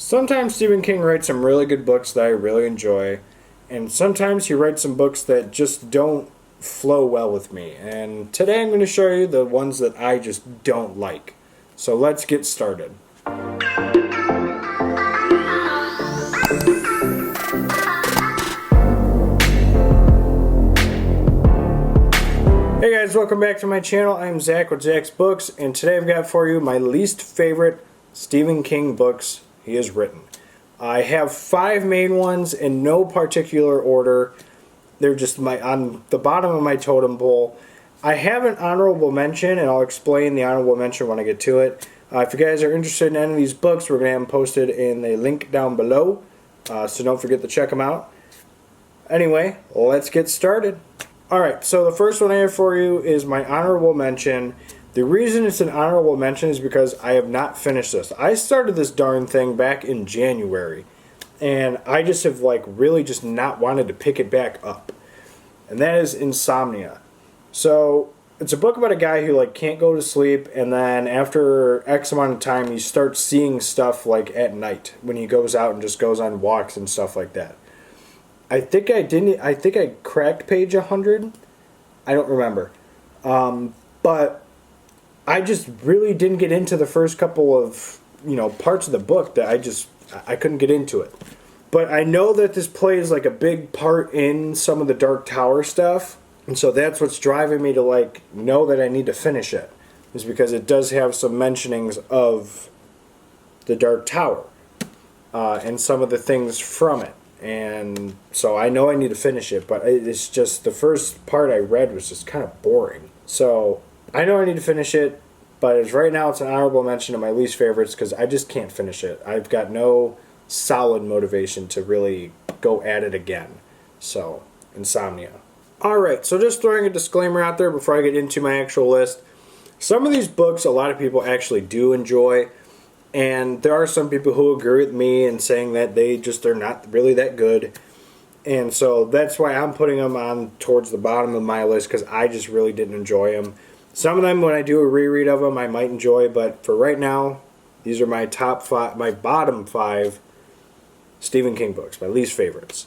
Sometimes Stephen King writes some really good books that I really enjoy, and sometimes he writes some books that just don't flow well with me. And today I'm going to show you the ones that I just don't like. So let's get started. Hey guys, welcome back to my channel. I'm Zach with Zacks Books, and today I've got for you my least favorite Stephen King books he has written. I have 5 main ones in no particular order. They're just on the bottom of my totem pole. I have an honorable mention, and I'll explain the honorable mention when I get to it. If you guys are interested in any of these books, we're going to have them posted in the link down below, so don't forget to check them out. Anyway, let's get started. Alright, so the first one I have for you is my honorable mention. The reason it's an honorable mention is because I have not finished this. I started this darn thing back in January, and I just have really just not wanted to pick it back up. And that is Insomnia. So it's a book about a guy who can't go to sleep, and then after X amount of time he starts seeing stuff at night when he goes out and just goes on walks and stuff like that. I think I cracked page 100. I don't remember. But I just really didn't get into the first couple of, parts of the book that I couldn't get into it. But I know that this plays a big part in some of the Dark Tower stuff. And so that's what's driving me to know that I need to finish it. Is because it does have some mentionings of the Dark Tower. And some of the things from it. And so I know I need to finish it, but it's just the first part I read was just kind of boring. So I know I need to finish it, but as right now it's an honorable mention of my least favorites because I just can't finish it. I've got no solid motivation to really go at it again. So, Insomnia. Alright, so just throwing a disclaimer out there before I get into my actual list. Some of these books a lot of people actually do enjoy. And there are some people who agree with me in saying that they're not really that good. And so that's why I'm putting them on towards the bottom of my list because I just really didn't enjoy them. Some of them, when I do a reread of them, I might enjoy. But for right now, these are my top 5, my bottom 5 Stephen King books, my least favorites.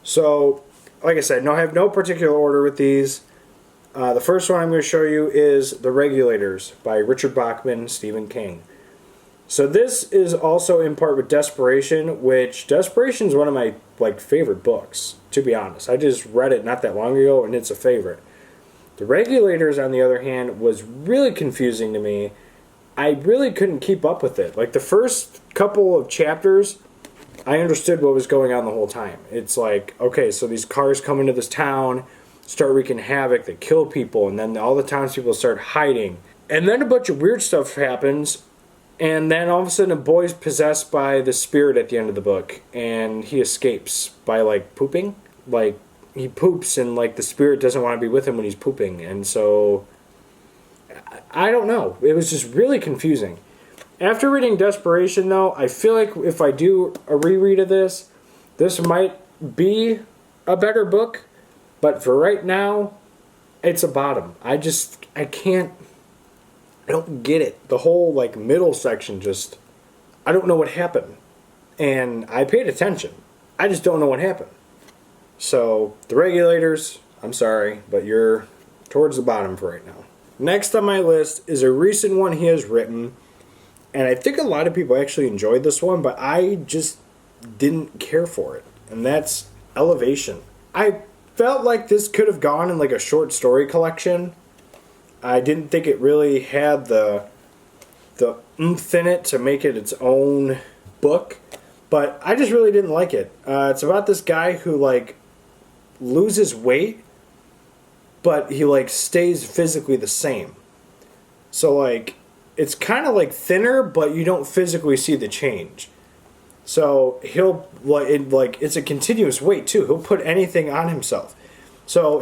So, like I said, I have no particular order with these. The first one I'm going to show you is The Regulators by Richard Bachman, Stephen King. So this is also in part with Desperation, which Desperation is one of my favorite books, to be honest. I just read it not that long ago, and it's a favorite. The Regulators, on the other hand, was really confusing to me. I really couldn't keep up with it. The first couple of chapters, I understood what was going on the whole time. It's okay, so these cars come into this town, start wreaking havoc, they kill people, and then all the townspeople start hiding. And then a bunch of weird stuff happens. And then all of a sudden a boy's possessed by the spirit at the end of the book. And he escapes by pooping. He poops and the spirit doesn't want to be with him when he's pooping. And so, I don't know. It was just really confusing. After reading Desperation though, I feel like if I do a reread of this might be a better book. But for right now, it's a bottom. I can't. I don't get it. The whole middle section just, I don't know what happened. And I paid attention. I just don't know what happened. So, The Regulators, I'm sorry, but you're towards the bottom for right now. Next on my list is a recent one he has written. And I think a lot of people actually enjoyed this one, but I just didn't care for it. And that's Elevation. I felt like this could have gone in a short story collection. I didn't think it really had the oomph in it to make it its own book, but I just really didn't like it. It's about this guy who loses weight, but he stays physically the same. So it's kind of thinner, but you don't physically see the change. So he'll it's a continuous weight too. He'll put anything on himself. So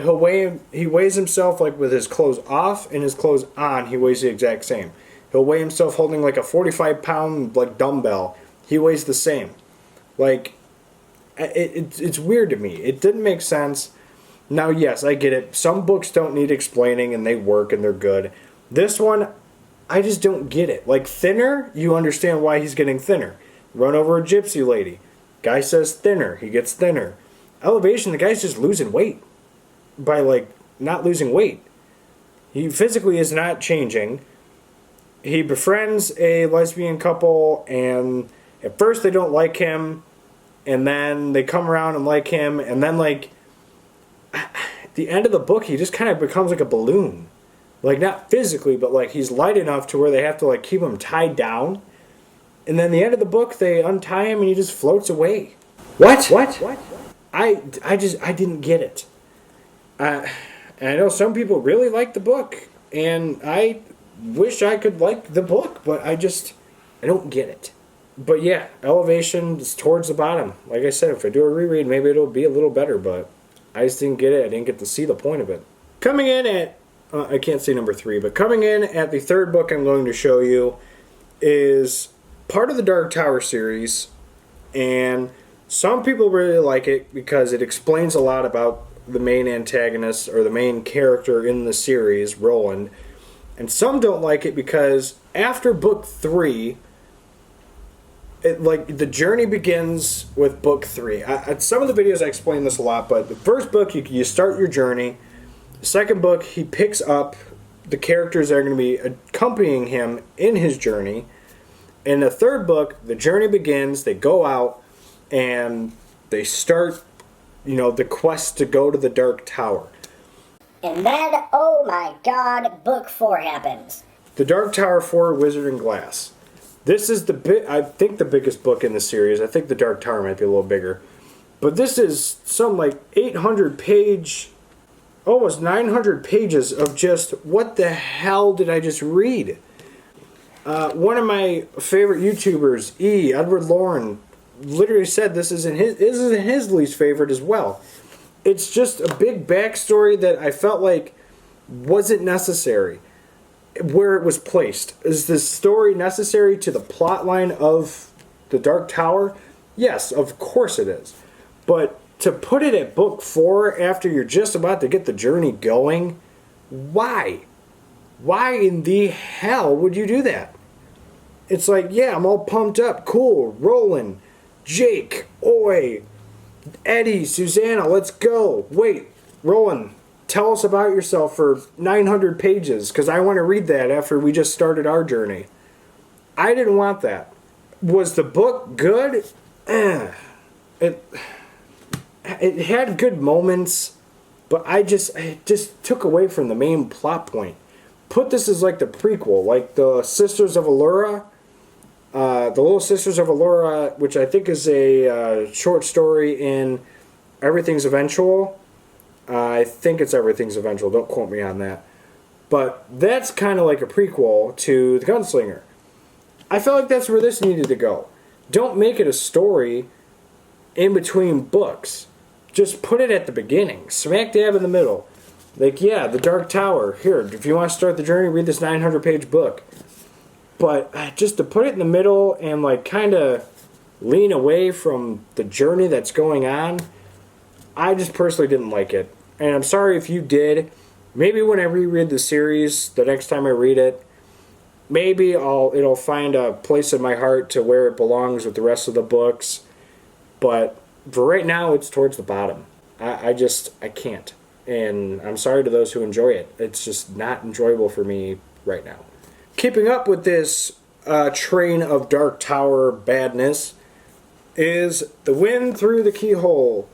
he weighs himself with his clothes off and his clothes on, he weighs the exact same. He'll weigh himself holding a 45-pound dumbbell. He weighs the same. It's weird to me. It didn't make sense. Now, yes, I get it. Some books don't need explaining and they work and they're good. This one, I just don't get it. Thinner, you understand why he's getting thinner. run over a gypsy lady. Guy says thinner, he gets thinner. Elevation, the guy's just losing weight by like not losing weight. He physically is not changing. He befriends a lesbian couple, and at first they don't like him, and then they come around and like him, and then like at the end of the book he just kind of becomes like a balloon. Like not physically, but like he's light enough to where they have to like keep him tied down. And then the end of the book they untie him and he just floats away. What? I didn't get it. And I know some people really like the book, and I wish I could like the book, but I don't get it. But yeah, Elevation is towards the bottom. Like I said, if I do a reread, maybe it'll be a little better, but I just didn't get it. I didn't get to see the point of it. Coming in at, I can't say number 3, but coming in at the third book I'm going to show you is part of the Dark Tower series, and some people really like it because it explains a lot about the main antagonist or the main character in the series, Roland. And some don't like it because after book 3, the journey begins with book 3. Some of the videos I explain this a lot, but the first book you start your journey. The second book he picks up the characters that are going to be accompanying him in his journey. In the third book, the journey begins. They go out and they start, the quest to go to the Dark Tower. And then, oh my god, book 4 happens. The Dark Tower 4, Wizard and Glass. This is I think the biggest book in the series. I think the Dark Tower might be a little bigger. But this is some 800 page, almost 900 pages of just, what the hell did I just read? One of my favorite YouTubers, Edward Lauren, literally said this is in his least favorite as well. It's just a big backstory that I felt like wasn't necessary where it was placed. Is this story necessary to the plot line of the Dark Tower? Yes, of course it is. But to put it at book 4 after you're just about to get the journey going, why? Why in the hell would you do that? It's like, yeah, I'm all pumped up. Cool. Roland, Jake, Oi, Eddie, Susanna, let's go. Wait, Roland, tell us about yourself for 900 pages, because I want to read that after we just started our journey. I didn't want that. Was the book good? It had good moments, but it just took away from the main plot point. Put this as like the prequel, like the Sisters of Allura. The Little Sisters of Allura, which I think is a short story in Everything's Eventual. I think it's Everything's Eventual. Don't quote me on that. But that's kind of like a prequel to The Gunslinger. I felt like that's where this needed to go. Don't make it a story in between books. Just put it at the beginning. Smack dab in the middle. Like, yeah, the Dark Tower. Here, if you want to start the journey, read this 900-page book. But just to put it in the middle and kind of lean away from the journey that's going on, I just personally didn't like it. And I'm sorry if you did. Maybe when I reread the series, the next time I read it, maybe it'll find a place in my heart to where it belongs with the rest of the books. But for right now, it's towards the bottom. I can't. And I'm sorry to those who enjoy it. It's just not enjoyable for me right now. Keeping up with this train of Dark Tower badness is The Wind Through the Keyhole.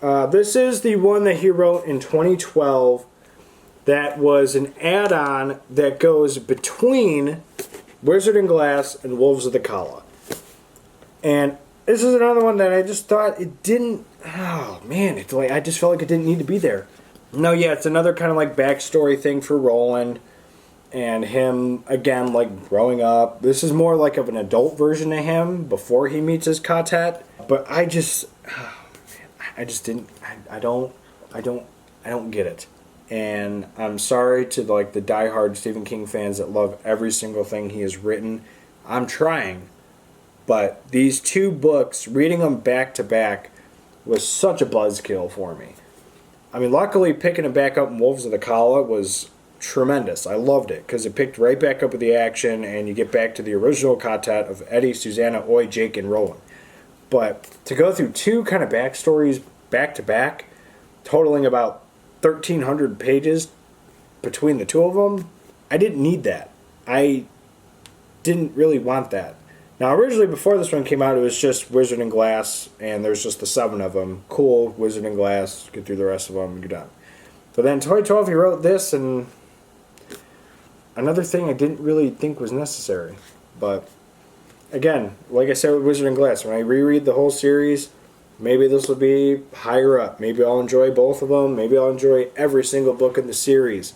This is the one that he wrote in 2012 that was an add-on that goes between Wizard and Glass and Wolves of the Kala. And this is another one that I just thought it didn't... Oh, man. I just felt like it didn't need to be there. No, yeah, it's another kind of backstory thing for Roland. And him, again, growing up. This is more of an adult version of him before he meets his quartet. But I don't get it. And I'm sorry to the diehard Stephen King fans that love every single thing he has written. I'm trying. But these two books, reading them back to back, was such a buzzkill for me. I mean, luckily picking it back up in Wolves of the Kala was tremendous. I loved it because it picked right back up with the action, and you get back to the original content of Eddie, Susanna, Oi, Jake, and Roland. But to go through two kind of backstories back to back, totaling about 1,300 pages between the two of them, I didn't need that. I didn't really want that. Now, originally, before this one came out, it was just Wizard and Glass, and there's just the 7 of them. Cool, Wizard and Glass, get through the rest of them, and you're done. But then in 2012, he wrote this, and another thing I didn't really think was necessary. But, again, like I said with Wizard and Glass, when I reread the whole series, maybe this will be higher up. Maybe I'll enjoy both of them. Maybe I'll enjoy every single book in the series.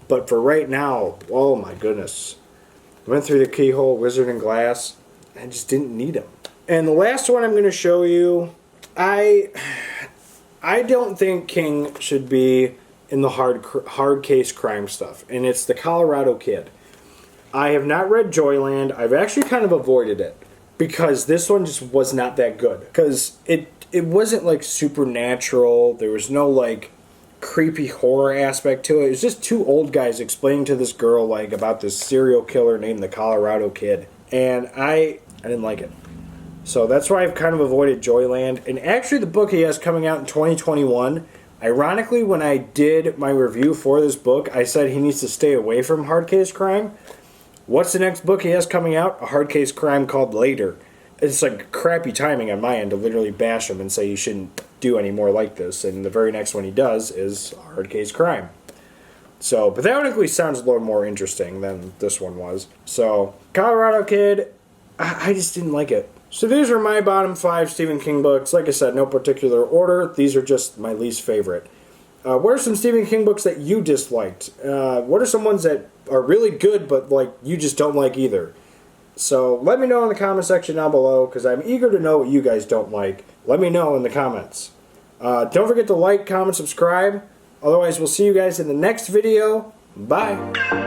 But for right now, oh my goodness. I went through the Keyhole, Wizard and Glass. I just didn't need them. And the last one I'm going to show you, I don't think King should be in the hard case crime stuff. And it's the Colorado Kid. I have not read Joyland. I've actually kind of avoided it because this one just was not that good. Because it wasn't like supernatural. There was no like creepy horror aspect to it. It was just two old guys explaining to this girl like about this serial killer named the Colorado Kid. And I didn't like it. So that's why I've kind of avoided Joyland. And actually the book he has coming out in 2021, ironically when I did my review for this book, I said he needs to stay away from hard case crime. What's the next book he has coming out? A hard case crime called Later. It's like crappy timing on my end to literally bash him and say you shouldn't do any more like this. And the very next one he does is hard case crime. So, but that one at least sounds a little more interesting than this one was. So, Colorado Kid, I just didn't like it. So these are my bottom 5 Stephen King books. Like I said, no particular order. These are just my least favorite. What are some Stephen King books that you disliked? What are some ones that are really good but like you just don't like either? So let me know in the comment section down below because I'm eager to know what you guys don't like. Let me know in the comments. Don't forget to like, comment, subscribe. Otherwise, we'll see you guys in the next video. Bye.